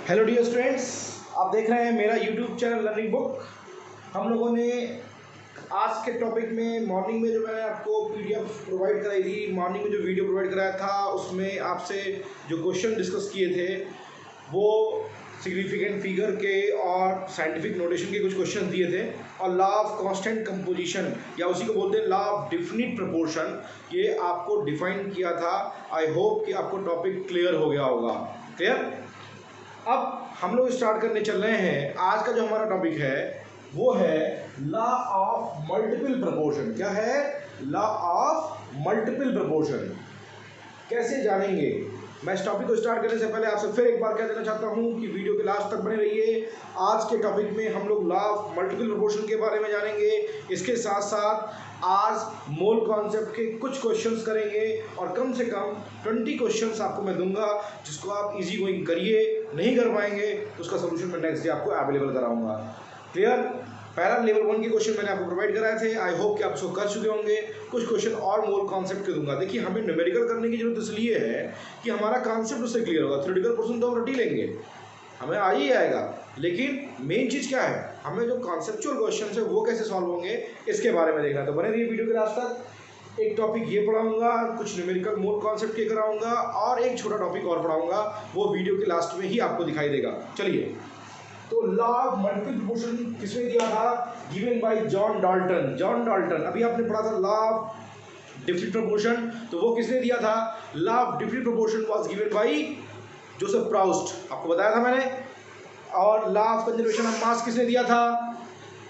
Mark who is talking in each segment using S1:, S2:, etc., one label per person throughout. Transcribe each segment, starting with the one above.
S1: Hello dear students, आप देख रहे हैं मेरा यूट्यूब चैनल लर्निंग बुक। हम लोगों ने आज के टॉपिक में मॉर्निंग में जो मैंने आपको पीडीएफ प्रोवाइड कराई थी, मॉर्निंग में जो वीडियो प्रोवाइड कराया था, उसमें आपसे जो क्वेश्चन डिस्कस किए थे वो सिग्निफिकेंट फिगर के और साइंटिफिक नोटेशन के कुछ क्वेश्चन दिए थे, और लॉ ऑफ कांस्टेंट कंपोजिशन या उसी को बोलते हैं लॉ ऑफ डेफिनिट प्रोपोर्शन, ये आपको डिफाइन किया था। आई होप कि आपको टॉपिक क्लियर हो गया होगा। क्लियर? अब हम लोग स्टार्ट करने चल रहे हैं। आज का जो हमारा टॉपिक है वो है लॉ ऑफ मल्टीपल प्रोपोर्शन। क्या है? Law of multiple proportion. कैसे जानेंगे? मैं इस टॉपिक को स्टार्ट करने से पहले आपसे फिर एक बार कह देना चाहता हूं कि वीडियो के लास्ट तक बने रहिए। आज के टॉपिक में हम लोग लॉ ऑफ मल्टीपल प्रोपोर्शन के बारे में जानेंगे। इसके साथ साथ आज मोल कॉन्सेप्ट के कुछ क्वेश्चंस करेंगे, और कम से कम 20 क्वेश्चंस आपको मैं दूंगा, जिसको आप इजी गोइंग करिए। नहीं कर पाएंगे तो उसका सोल्यूशन मैं नेक्स्ट डे आपको अवेलेबल कराऊंगा। क्लियर? पहला लेवल 1 के क्वेश्चन मैंने आपको प्रोवाइड कराए थे। आई होप कि आप उसको कर चुके होंगे। कुछ क्वेश्चन और मोल कॉन्सेप्ट के दूंगा। देखिए, हमें न्यूमेरिकल करने की जरूरत इसलिए है कि हमारा कॉन्सेप्ट उससे क्लियर होगा। थ्योरेटिकल पोर्शन तो हम रट ही लेंगे, हमें आ ही आएगा, लेकिन मेन चीज़ क्या है, हमें जो कॉन्सेप्चुअल क्वेश्चन है वो कैसे सॉल्व होंगे, इसके बारे में देखना। तो बने रहिए वीडियो के लास्ट तक। एक टॉपिक ये पढ़ाऊंगा, कुछ न्यूमेरिकल मोल कॉन्सेप्ट के कराऊंगा, और एक छोटा टॉपिक और पढ़ाऊंगा, वो वीडियो के लास्ट में ही आपको दिखाई देगा। चलिए, तो लॉ ऑफ मल्टीपल प्रोपोर्शन किसने दिया था? Given by John Dalton. John Dalton, अभी आपने पढ़ा था लॉ ऑफ डिफरेंट प्रोपोर्शन, तो वो किसने दिया था? Law of different proportion was given by Joseph Proust, आपको बताया था मैंने। और law of conservation of mass किसने दिया था?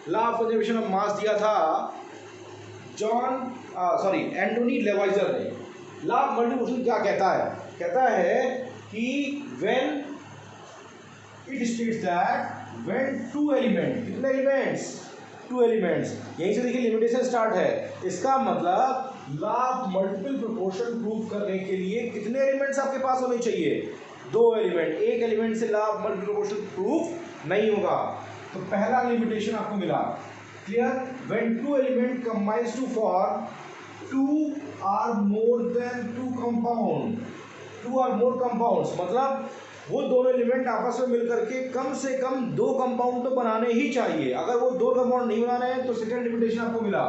S1: Law of conservation of mass दिया था एंटोनी लेवाइजर ने। लॉ ऑफ मल्टीप्लिकेशन क्या कहता है? कहता है कि when it states that when two element, कितने एलिमेंट्स? Two elements. यहीं से देखिए लिमिटेशन स्टार्ट है। इसका मतलब law of multiple proportion prove करने के लिए कितने एलिमेंट्स आपके पास होने चाहिए? 2 एलिमेंट। एक एलिमेंट से law of multiple proportion proof नहीं होगा। तो पहला लिमिटेशन आपको मिला। Clear? When two element combines to form two or more than two compound, two or more compounds, मतलब वो दोनों एलिमेंट आपस में मिलकर के कम से कम 2 कंपाउंड तो बनाने ही चाहिए। अगर वो 2 कंपाउंड नहीं बना रहे हैं तो सेकंड लिमिटेशन आपको मिला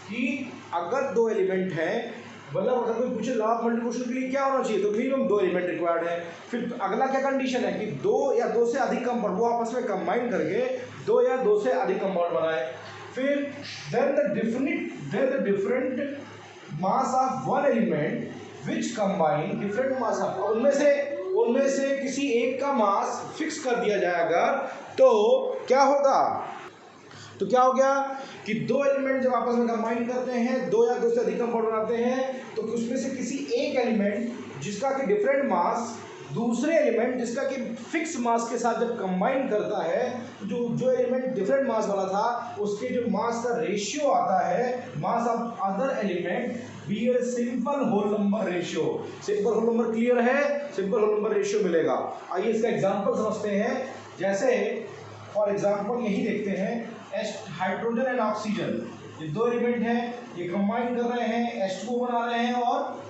S1: कि अगर 2 एलिमेंट हैं, मतलब अगर कोई पूछे लॉ ऑफ मल्टीप्लिकेशन के लिए क्या होना चाहिए, तो मिनिमम 2 एलिमेंट रिक्वायर्ड है। फिर अगला क्या कंडीशन है कि 2 या 2 से अधिक कंपाउंड वो आपस में कंबाइन करके 2 या 2 से अधिक कंपाउंड बनाए। फिर then the different mass of one element which combine different mass of, उनमें से किसी एक का मास फिक्स कर दिया जाए अगर, तो क्या होगा? तो क्या हो गया कि 2 एलिमेंट जब आपस में कंबाइन करते हैं, 2 या 2 से अधिक कंपाउंड बनाते हैं, तो उसमें से किसी एक एलिमेंट जिसका कि डिफरेंट मास दूसरे एलिमेंट जिसका कि फिक्स मास के साथ जब कंबाइन करता है, जो एलिमेंट डिफरेंट मास वाला था उसके जो मास का रेशियो आता है mass of other element be a simple whole number ratio. Simple whole number clear है? सिंपल होल नंबर रेशियो मिलेगा। आइए इसका एग्जांपल समझते हैं। जैसे फॉर एग्जांपल यही देखते हैं, हाइड्रोजन एंड ऑक्सीजन, ये 2 एलिमेंट हैं, ये कंबाइन कर रहे हैं, H2O बना रहे हैं और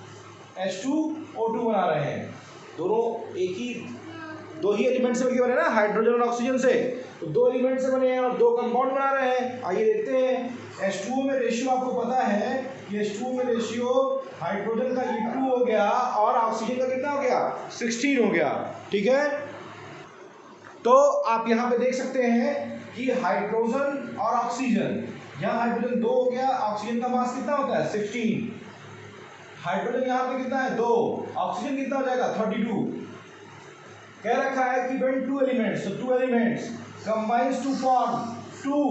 S1: H2O2 बना रहे हैं। दोनों एक ही 2 ही एलिमेंट से बने ना, हाइड्रोजन और ऑक्सीजन से, तो 2 एलिमेंट से बने हैं और 2 कंपाउंड बना रहे हैं। आइए देखते हैं। H2O में रेशियो आपको पता है कि H2O में रेशियो हाइड्रोजन का 2 हो गया और ऑक्सीजन का कितना हो गया? 16 हो गया। ठीक है? तो आप यहाँ पे देख सकते हैं कि हाइड्रोजन और ऑक्सीजन, यहाँ हाइड्रोजन 2 हो गया, ऑक्सीजन का मास कितना होता है? 16। हाइड्रोजन यहाँ पे कितना है? 2। ऑक्सीजन कितना हो जाएगा? 32। कह रखा है कि when 2 elements, so 2 elements combines to form 2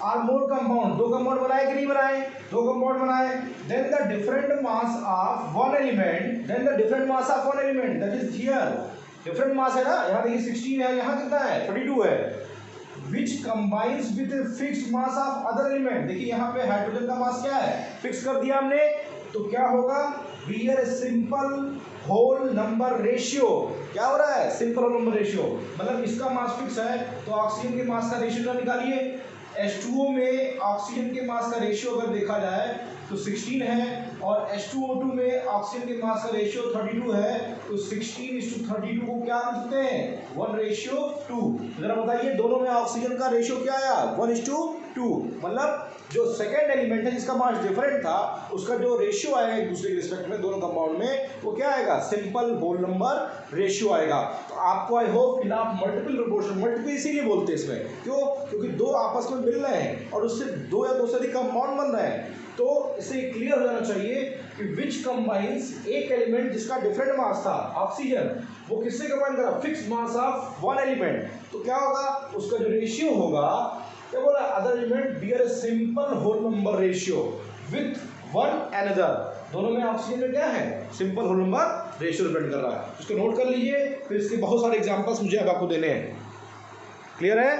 S1: or more compound, 2 compound बनाए कि नहीं बनाए? 2 कंपाउंड बनाए। then the different mass of one element, that is here different mass है ना, यहाँ देखिए 16 है, यहाँ कितना है? 32 है। which combines with a fixed mass of other element, देखिए यहाँ पे हाइड्रोजन का मास क्या है? फिक्स कर दिया हमने, तो क्या होगा? Be a simple whole number ratio. क्या हो रहा है? सिंपल होल नंबर रेशियो, मतलब इसका मास फिक्स है तो ऑक्सीजन के मास का रेशियो निकालिए। H2O में ऑक्सीजन के मास का रेशियो अगर देखा जाए तो 16 है, और H2O2 में ऑक्सीजन के मास का रेशियो 32 है, तो 16:32 को क्या लिखते हैं 1:2। जरा बताइए दोनों में ऑक्सीजन का रेशियो क्या आया 1:2, मतलब जो सेकेंड एलिमेंट है जिसका मास डिफरेंट था उसका जो रेशियो आएगा एक दूसरे के रिस्पेक्ट में दोनों कंपाउंड में, वो क्या आएगा सिंपल होल नंबर रेशियो आएगा। तो आपको आई होप कि आप मल्टीपल प्रोपोर्शन, मल्टीपल इसीलिए बोलते हैं इसमें, क्यों, क्योंकि दो आपस में मिल रहे हैं और उससे दो या दो से अधिक कंपाउंड बन रहे हैं, तो इससे क्लियर हो जाना चाहिए कि विच कंबाइंस एक एलिमेंट जिसका डिफरेंट मास था ऑक्सीजन, वो किससे कंबाइन करा fix mass of one element, तो क्या होगा उसका जो रेशियो होगा, क्या बोला other element bear a simple whole number ratio with one another, दोनों में ऑक्सीजन में क्या है simple whole number ratio depend कर रहा है। इसको नोट कर लीजिए, फिर इसके बहुत सारे एग्जांपल्स मुझे अब आपको देने हैं। क्लियर है?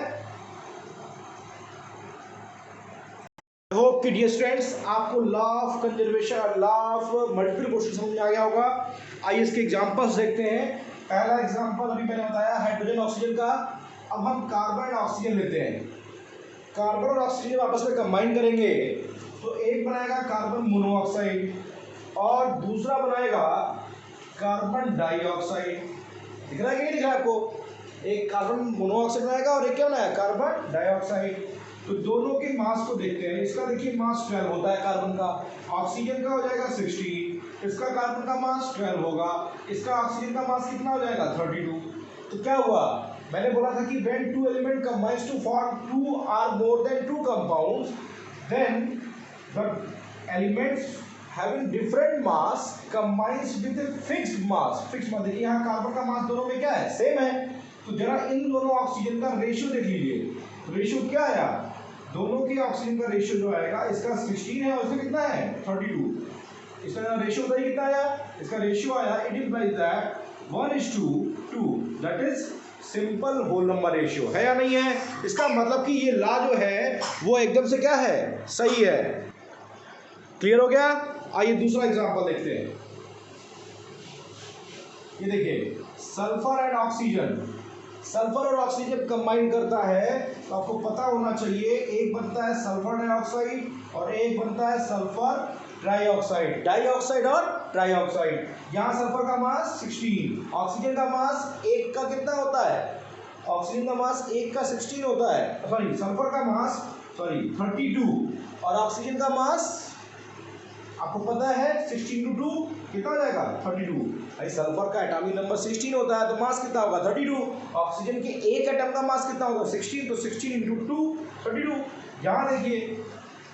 S1: आई होप कि डियर स्टूडेंट्स आपको law of conservation, law of multiple proportion समझ में आ गया होगा। आइए इसके एग्जांपल्स देखते हैं। पहला एग्जांपल अभी मैंने बताया हाइड्रोजन ऑक्सीजन का। अब हम कार्बन ऑक्सीजन लेते हैं। कार्बन और ऑक्सीजन आपस में कंबाइन करेंगे तो एक बनाएगा कार्बन मोनोऑक्साइड और दूसरा बनाएगा कार्बन डाइऑक्साइड। दिख रहा है कि नहीं दिख रहा है आपको? एक कार्बन मोनोऑक्साइड बनाएगा और एक क्या बनाएगा कार्बन डाइऑक्साइड। तो दोनों के मास को देखते हैं। इसका देखिए मास 12 होता है कार्बन का, ऑक्सीजन का हो जाएगा 16, इसका कार्बन का मास 12 होगा, इसका ऑक्सीजन का मास कितना हो जाएगा 32। तो क्या हुआ, मैंने बोला था कि when two element combines to form two or more than two compounds, then the elements having different mass combines with a fixed mass। fixed mass देखिए यहाँ कार्बन का मास दोनों में क्या है सेम है, तो जरा इन दोनों ऑक्सीजन का रेशियो देख लीजिए। रेशियो क्या आया, दोनों की ऑक्सीजन का रेशियो जो आएगा, इसका 16 है और इसका कितना है 32। इसका रेशियो बताइए कितना आया, इसका रेशियो आया, it implies that 1:2, that is simple whole number ratio, है या नहीं है? इसका मतलब कि ये लॉ जो है वो एकदम से क्या है सही है। क्लियर हो गया? आइए दूसरा एग्जांपल देखते हैं। ये देखिए सल्फर एंड ऑक्सीजन, सल्फर और ऑक्सीजन कंबाइन करता है तो आपको पता होना चाहिए एक बनता है सल्फर डाइऑक्साइड और एक बनता है सल्फर ट्राइऑक्साइड, डाइऑक्साइड और ट्राइऑक्साइड। यहाँ सल्फर का मास 16, ऑक्सीजन का मास एक का कितना होता है, ऑक्सीजन का मास एक का 16 होता है, सॉरी सल्फर का मास 32 और ऑक्सीजन का मास आपको पता है 16 × 2 कितना हो जाएगा 32। भाई सल्फर का एटॉमिक नंबर 16 होता है तो मास कितना होगा 32। ऑक्सीजन के एक एटम का मास कितना होगा 16, तो 16 × 2 32। यहाँ देखिए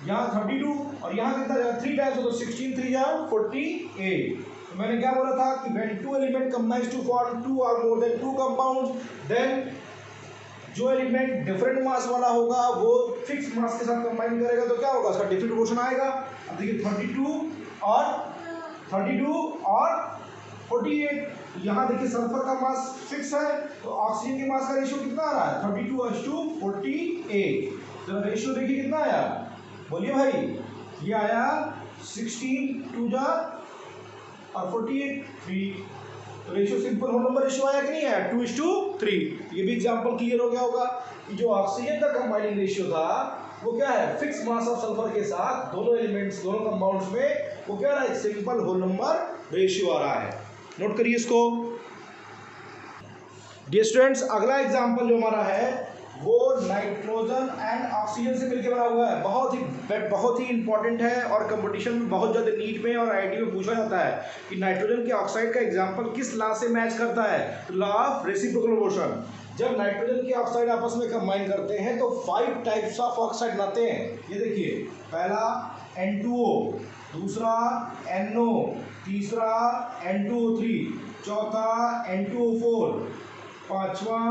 S1: यहाँ 32 और यहाँ कितना जाएगा 3 टाइम्स, तो 16 3 जा 48। तो मैंने क्या बोला था कि when two element combines to form two or more than two compounds, then जो एलिमेंट डिफरेंट मास वाला होगा वो फिक्स मास के साथ कंबाइन करेगा तो क्या होगा उसका डिफरेंट प्रोपोर्शन आएगा। अब देखिए 32 और 48। यहाँ देखिए सल्फर का मास फिक्स है तो ऑक्सीजन के मास का रेशियो कितना आ रहा है 32:48। तो रेशियो देखिए कितना आया, बोलिए भाई, ये आया 16 2 जा और 48 3। तो ratio simple whole number ratio आया कि नहीं आया 2:3। ये भी एग्जांपल क्लियर हो गया होगा कि जो ऑक्सीजन का कंबाइनिंग रेशियो था वो क्या है फिक्स मास ऑफ सल्फर के साथ दोनों एलिमेंट्स दोनों कंपाउंड्स में वो क्या रहा है सिंपल होल नंबर रेशियो आ रहा है। नोट करिए इसको। डियर स्टूडेंट्स अगला एग्जांपल जो हमारा है वो नाइट्रोजन एंड ऑक्सीजन से मिलकर बना हुआ है। बहुत ही इंपॉर्टेंट है और कंपटीशन में बहुत ज़्यादा नीट में और आईआईटी में पूछा जाता है कि नाइट्रोजन के ऑक्साइड का एग्जांपल किस लॉ से मैच करता है, तो लॉ ऑफ रेसिप्रोकल मोशन। जब नाइट्रोजन के ऑक्साइड आपस में कंबाइन करते हैं तो 5 टाइप्स ऑफ ऑक्साइड बनाते हैं। ये देखिए पहला N2O, दूसरा NO, तीसरा N2O3, चौथा N2O4, पांचवा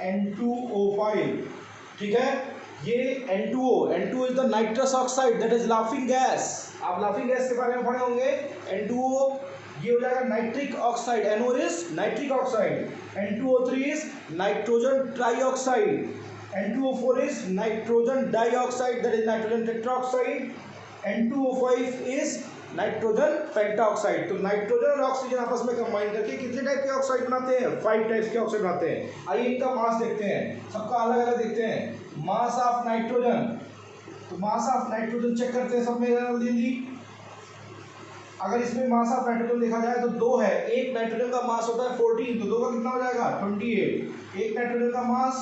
S1: N2O5। ठीक है, ये N2O is the nitrous oxide that is laughing gas. आप लाफिंग गैस के बारे में पढ़े होंगे। N2O ये हो जाएगा nitric oxide, NO is nitric oxide, N2O3 is nitrogen trioxide, N2O4 is nitrogen dioxide that is nitrogen tetroxide, N2O5 is nitrogen pentoxide. तो नाइट्रोजन और ऑक्सीजन आपस में कंबाइन करके कितने टाइप के ऑक्साइड बनाते हैं 5 टाइप्स के ऑक्साइड बनाते हैं। आइए इनका मास देखते हैं, सबका अलग अलग देखते हैं। मास ऑफ नाइट्रोजन, तो मास ऑफ नाइट्रोजन चेक करते हैं सब में जल्दी। अगर इसमें मास ऑफ नाइट्रोजन देखा जाए तो 2 है, एक नाइट्रोजन का मास होता है 14, तो 2 का कितना हो जाएगा 28। एक नाइट्रोजन का मास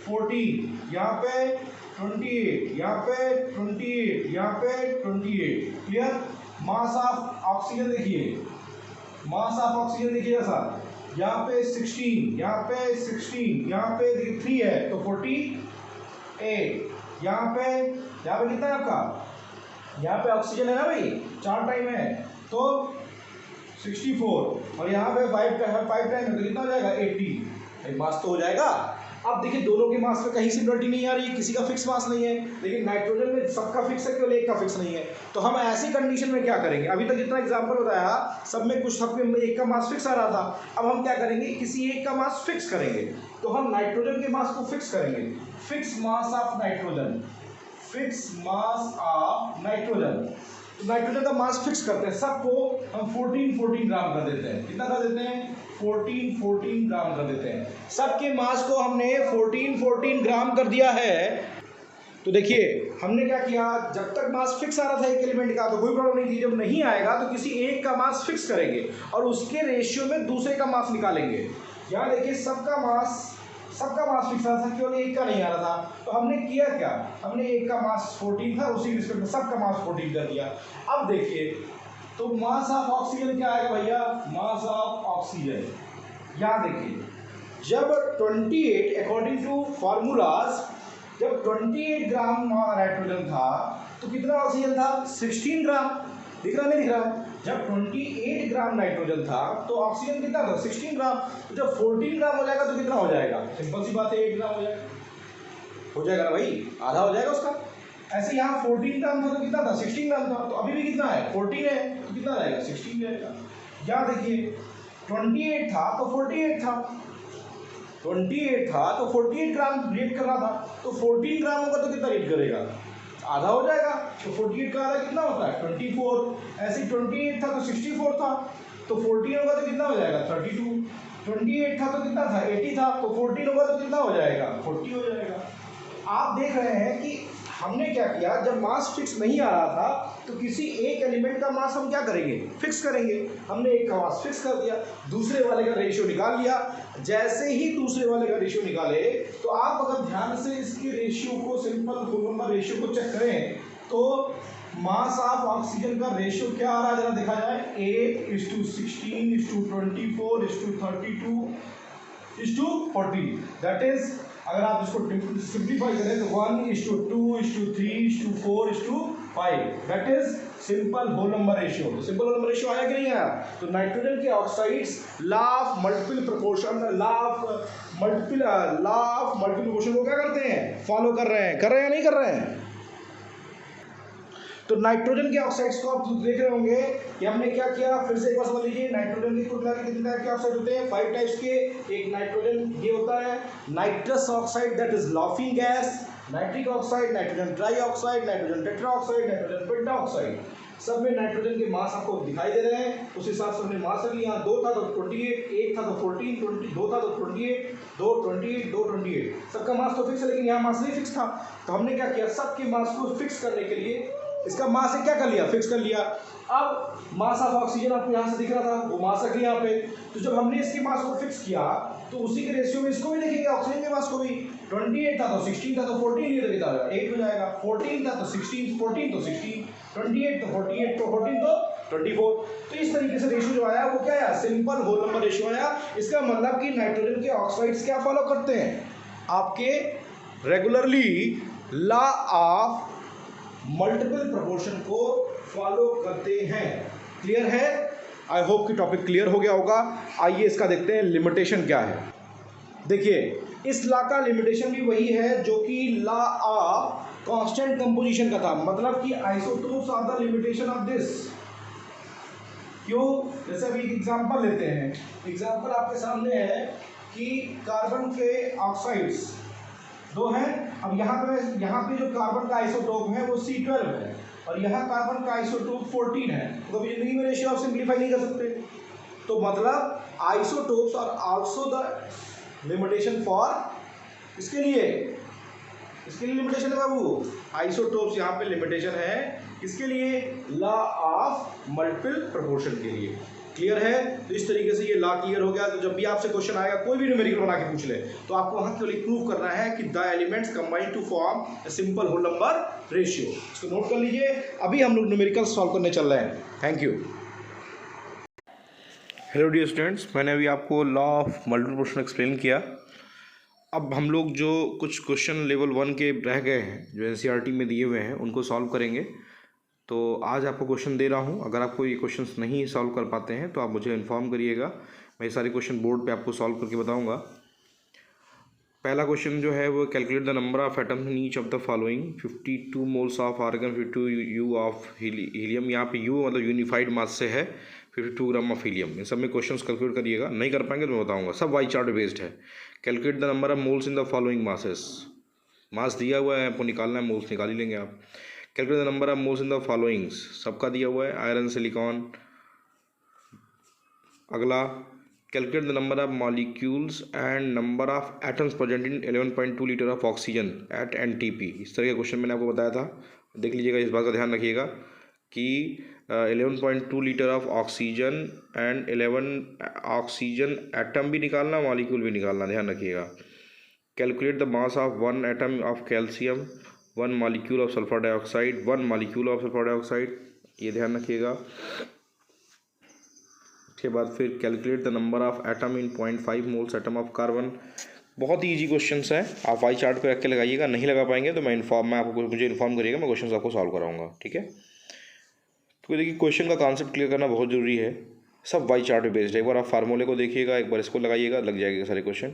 S1: 14, यहाँ पे 28, यहाँ पे 28, यहाँ पे 28। क्लियर। मास ऑफ ऑक्सीजन देखिए, मास ऑफ ऑक्सीजन देखिए सर, यहाँ पे 16, यहाँ पे 16, यहाँ पे देखिए 3 है तो 48, यहाँ पे कितना है आपका, यहाँ पे ऑक्सीजन है ना भाई, 4 टाइम है तो 64, और यहाँ पे 5 टाइम है तो कितना हो जाएगा 80। मास तो हो जाएगा। अब देखिए दोनों के मास में कहीं सिमिलरिटी नहीं आ रही है, किसी का फिक्स मास नहीं है, लेकिन नाइट्रोजन में सबका फिक्स है, केवल एक का फिक्स नहीं है। तो हम ऐसी कंडीशन में क्या करेंगे, अभी तक जितना एग्जांपल बताया सब में कुछ, सब में एक का मास फिक्स आ रहा था, अब हम क्या करेंगे, किसी एक का मास फिक्स करेंगे। तो हम नाइट्रोजन के मास को फिक्स करेंगे, fix mass of nitrogen, fix mass of nitrogen. तो नाइट्रोजन का मास फिक्स करते हैं, सबको हम 14 ग्राम कर देते हैं। कितना कर देते हैं 14 ग्राम कर देते हैं। सबके मास को हमने 14 ग्राम कर दिया है। तो देखिए हमने क्या किया, जब तक मास फिक्स आ रहा था एक एलिमेंट का तो कोई प्रॉब्लम नहीं थी, जब नहीं आएगा तो किसी एक का मास फिक्स करेंगे और उसके रेशियो में दूसरे का मास निकालेंगे। यहाँ देखिए सबका मास फिक्स आ रहा था, केवल एक का नहीं आ रहा था। तो हमने किया क्या, हमने एक का मास 14 था, उसी रिस्पेक्ट में सबका मास 14 कर दिया। अब देखिए तो मास ऑफ ऑक्सीजन क्या आएगा भैया, मास ऑफ ऑक्सीजन, यहाँ देखिए जब 28 अकॉर्डिंग टू फार्मूलाज, जब 28 ग्राम नाइट्रोजन था तो कितना ऑक्सीजन था 16 ग्राम, दिख रहा नहीं दिख रहा। जब 28 ग्राम नाइट्रोजन था तो ऑक्सीजन कितना था 16 ग्राम। तो जब 14 ग्राम हो जाएगा तो कितना हो जाएगा, सिंपल सी बात है 8 ग्राम हो जाएगा ना भाई, आधा हो जाएगा उसका। ऐसे यहाँ 14 ग्राम था तो कितना था 16 ग्राम था, तो अभी भी कितना है 14 है तो कितना रहेगा 16 रहेगा। यहाँ देखिए 28 था तो 48 था, 28 था तो 48 ग्राम रिएक्ट कर रहा था, तो 14 ग्राम होगा तो कितना रिएक्ट करेगा, आधा हो जाएगा। तो 48 का आधा कितना होता है 24। ऐसे 28 था तो 64 था, तो 14 होगा तो कितना हो जाएगा 32। 28 था तो कितना था 80 था, तो 14 होगा तो कितना हो जाएगा 40 हो जाएगा। आप देख रहे हैं कि हमने क्या किया, जब मास फिक्स नहीं आ रहा था तो किसी एक एलिमेंट का मास हम क्या करेंगे फिक्स करेंगे। हमने एक का मास फिक्स कर दिया, दूसरे वाले का रेशियो निकाल लिया। जैसे ही दूसरे वाले का रेशियो निकाले तो आप अगर ध्यान से इसके रेशियो को, सिंपल होल नंबर रेशियो को चेक करें तो मास ऑफ ऑक्सीजन का रेशियो क्या आ रहा है, जरा देखा जाए 8:16:24:32:40। दैट इज, अगर आप इसको सिंप्लीफाई करें तो 1:2:3:4:5, that is simple whole number ratio. तो सिंपल होल नंबर रेशियो आया कि नहीं आया। तो नाइट्रोजन के oxides law of multiple proportion को क्या करते हैं, फॉलो कर रहे हैं या नहीं कर रहे हैं। तो नाइट्रोजन के ऑक्साइड्स को आप देख रहे होंगे कि हमने क्या किया, फिर से एक बार समझ लीजिए। नाइट्रोजन की कुल मिला के कितने टाइप के ऑक्साइड होते हैं, 5 टाइप्स के। एक नाइट्रोजन ये होता है nitrous oxide, that is laughing gas, nitric oxide, nitrogen try oxide, nitrogen tetra oxide, nitrogen penta oxide. सब में नाइट्रोजन के मास आपको दिखाई दे रहे हैं, उस हिसाब से हमने मास रख लिया। 2 था तो 28, 1 था तो 14, 2 था तो 28, 2 28, 2 28। सबका मास तो फिक्स है, लेकिन यहाँ मास नहीं फिक्स था। तो हमने क्या किया, सबके मास को फिक्स करने के लिए इसका मास है क्या कर लिया, फिक्स कर लिया। अब मास ऑफ ऑक्सीजन आपको यहाँ से दिख रहा था, वो मास रख लिया यहाँ पे। तो जब हमने इसके मास को फिक्स किया तो उसी के रेशियो में इसको भी देखेंगे, ऑक्सीजन के मास को भी। 28 था तो 16 था तो 14 ये तो कितना हो जाएगा 8 हो जाएगा। 14 था तो 16, 14 तो 16, 28 तो 48 तो 14 तो 24। तो इस तरीके से रेशियो जो आया वो क्या आया, सिंपल होल नंबर रेशियो आया। इसका मतलब कि नाइट्रोजन के ऑक्साइड्स क्या फॉलो करते हैं, आपके regularly law of multiple proportion को फॉलो करते हैं। क्लियर है, आई होप कि टॉपिक क्लियर हो गया होगा। आइए इसका देखते हैं लिमिटेशन क्या है। देखिए इस लॉ का लिमिटेशन भी वही है जो कि लॉ ऑफ कांस्टेंट कंपोजिशन का था, मतलब कि isotopes are the limitation of this. क्यों, जैसे अभी एक एग्जांपल लेते हैं। एग्जांपल आपके सामने है कि कार्बन के ऑक्साइड्स 2 हैं। अब यहाँ पे जो कार्बन का आइसोटोप है वो C12 है और यहाँ कार्बन का आइसोटोप 14 है। तो कभी जिंदगी में रेशियो आप सिंप्लीफाई नहीं कर सकते। तो मतलब isotopes are also the limitation for, इसके लिए लिमिटेशन है बाबू। आइसोटोप्स यहाँ पे लिमिटेशन है किसके लिए? लॉ ऑफ मल्टीपल प्रोपोर्शन के लिए। क्लियर है? तो इस तरीके से ये लॉ क्लियर हो गया। तो जब भी आपसे क्वेश्चन आएगा, कोई भी न्यूमेरिकल बना के पूछ ले, तो आपको वहां केवल प्रूव करना है कि the elements combine to form a simple whole number ratio. इसको नोट कर लीजिए। अभी हम लोग न्यूमेरिकल सॉल्व करने चल रहे हैं। Thank you. Hello dear students, मैंने अभी आपको law of multiple proportion explain किया। अब हम लोग जो कुछ क्वेश्चन लेवल 1 के रह गए हैं, जो एनसीईआरटी में दिए हुए हैं, उनको सॉल्व करेंगे। तो आज आपको क्वेश्चन दे रहा हूं। अगर आपको ये क्वेश्चंस नहीं सॉल्व कर पाते हैं तो आप मुझे इन्फॉर्म करिएगा। मैं सारे क्वेश्चन बोर्ड पे आपको सॉल्व करके बताऊंगा। पहला क्वेश्चन जो है वो, calculate the number of atoms in each of the following. 52 moles of argon, 52 u of helium. यहाँ पे यू मतलब यूनिफाइड मास से है, 52 ग्राम ऑफ हीलियम। इन सब में क्वेश्चंस कैलकुलेट करिएगा। नहीं कर पाएंगे तो मैं बताऊंगा। सब वाई चार्ट बेस्ड है। Calculate the number of moles in the following masses. Mass दिया हुआ है, आपको निकालना है, मोल्स निकाल ही लेंगे आप। Calculate the number of moles in the followings, सबका दिया हुआ है, आयरन, सिलिकॉन। अगला, calculate the number of molecules and number of atoms present in 11.2 litre of oxygen at NTP. इस तरह का क्वेश्चन मैंने आपको बताया था, देख लीजिएगा। इस बात का ध्यान रखिएगा कि 11.2 litre of oxygen and 11 oxygen atom भी निकालना, मॉलिक्यूल भी निकालना, ध्यान रखिएगा। Calculate the mass of 1 atom of calcium, 1 molecule of sulphur dioxide, 1 molecule of sulphur dioxide, ये ध्यान रखिएगा। उसके बाद फिर calculate the number of atom in 0.5 moles atom of carbon. बहुत ही ईजी क्वेश्चंस हैं, आप वाई चार्ट पे रख के लगाइएगा। नहीं लगा पाएंगे तो मैं आपको, मुझे इन्फॉर्म करिएगा, मैं क्वेश्चंस आपको सॉल्व कराऊंगा, ठीक है। तो देखिए, क्वेश्चन का कॉन्सेप्ट क्लियर करना बहुत ज़रूरी है। सब वाई चार्ट पे बेस्ड है। एक बार आप फार्मूले को देखिएगा, एक बार इसको लगाइएगा, लग जाएगा सारे question.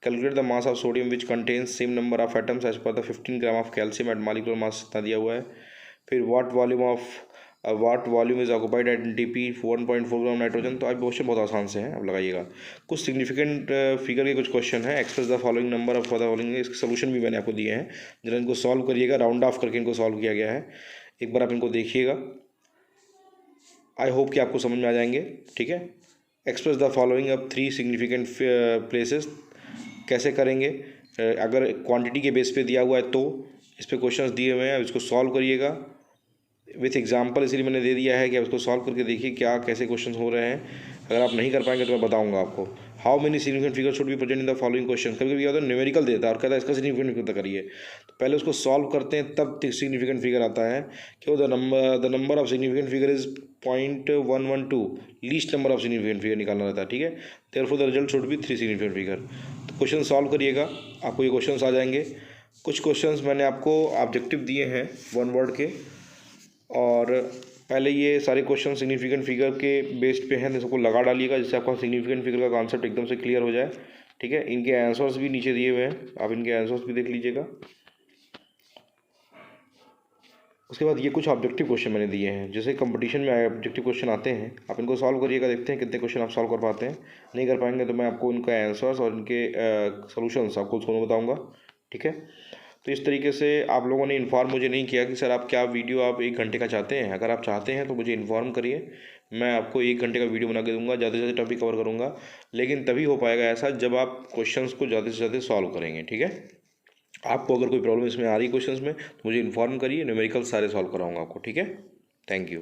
S1: Calculate the mass of sodium which contains same number of atoms as per the 15 gram of calcium at molecular mass इतना दिया हुआ है। फिर what volume is occupied at DP 1.4 gram nitrogen. तो आप क्वेश्चन बहुत आसान से हैं, आप लगाइएगा। कुछ सिग्निफिकेंट फिगर के कुछ क्वेश्चन है। Express the following number of the following, इसके सोल्यूशन भी मैंने आपको दिए हैं, जरा इनको सॉल्व करिएगा। राउंड ऑफ करके इनको सॉल्व किया गया है, एक बार आप इनको देखिएगा। आई होप कि आपको समझ में आ जाएंगे, ठीक है। Express the following of 3 significant places, कैसे करेंगे? अगर क्वांटिटी के बेस पे दिया हुआ है तो इस पे क्वेश्चंस दिए हुए हैं, इसको सॉल्व करिएगा विथ एग्जांपल। इसलिए मैंने दे दिया है कि आप इसको सॉल्व करके देखिए क्या कैसे क्वेश्चंस हो रहे हैं। अगर आप नहीं कर पाएंगे तो मैं बताऊंगा आपको। How many significant figure should be present in the following question. कभी कभी होता है न्यूमेरिकल देता है और कहता है इसका सिग्निफिकेंट फिगर करिए, तो पहले उसको सॉल्व करते हैं, तब सिग्निफिकेंट फिगर आता है कि the number of significant figure is 0.112, least number of significant figure निकालना रहता है, ठीक है। Therefore the result should be 3 significant figure. तो क्वेश्चन सॉल्व करिएगा, आपको ये क्वेश्चन आ जाएंगे। कुछ क्वेश्चन मैंने आपको ऑब्जेक्टिव दिए हैं 1 वर्ड के, और पहले ये सारे क्वेश्चन सिग्निफिकेंट फिगर के बेस्ड पे हैं, इसको लगा डालिएगा जिससे आपका सिग्निफिकेंट फिगर का कॉन्सेप्ट एकदम से क्लियर हो जाए, ठीक है। इनके आंसर्स भी नीचे दिए हुए हैं, आप इनके आंसर्स भी देख लीजिएगा। उसके बाद ये कुछ ऑब्जेक्टिव क्वेश्चन मैंने दिए हैं, जैसे कंपटीशन में ऑब्जेक्टिव क्वेश्चन आते हैं, आप इनको सॉल्व करिएगा, देखते हैं कितने क्वेश्चन आप सॉल्व कर पाते हैं। नहीं कर पाएंगे तो मैं आपको उनका आंसर्स और इनके सोल्यूशंस आपको उसको बताऊँगा, ठीक है। तो इस तरीके से आप लोगों ने इन्फॉर्म मुझे नहीं किया कि सर आप क्या वीडियो आप 1 घंटे का चाहते हैं। अगर आप चाहते हैं तो मुझे इन्फॉर्म करिए, मैं आपको 1 घंटे का वीडियो बना के दूंगा, ज़्यादा से ज़्यादा टॉपिक कवर करूंगा। लेकिन तभी हो पाएगा ऐसा जब आप क्वेश्चंस को ज़्यादा से ज़्यादा सॉल्व करेंगे, ठीक है। आपको अगर कोई प्रॉब्लम इसमें आ रही क्वेश्चंस में तो मुझे इन्फॉर्म करिए, न्यूमेरिकल सारे सॉल्व कराऊंगा आपको, ठीक है। Thank you.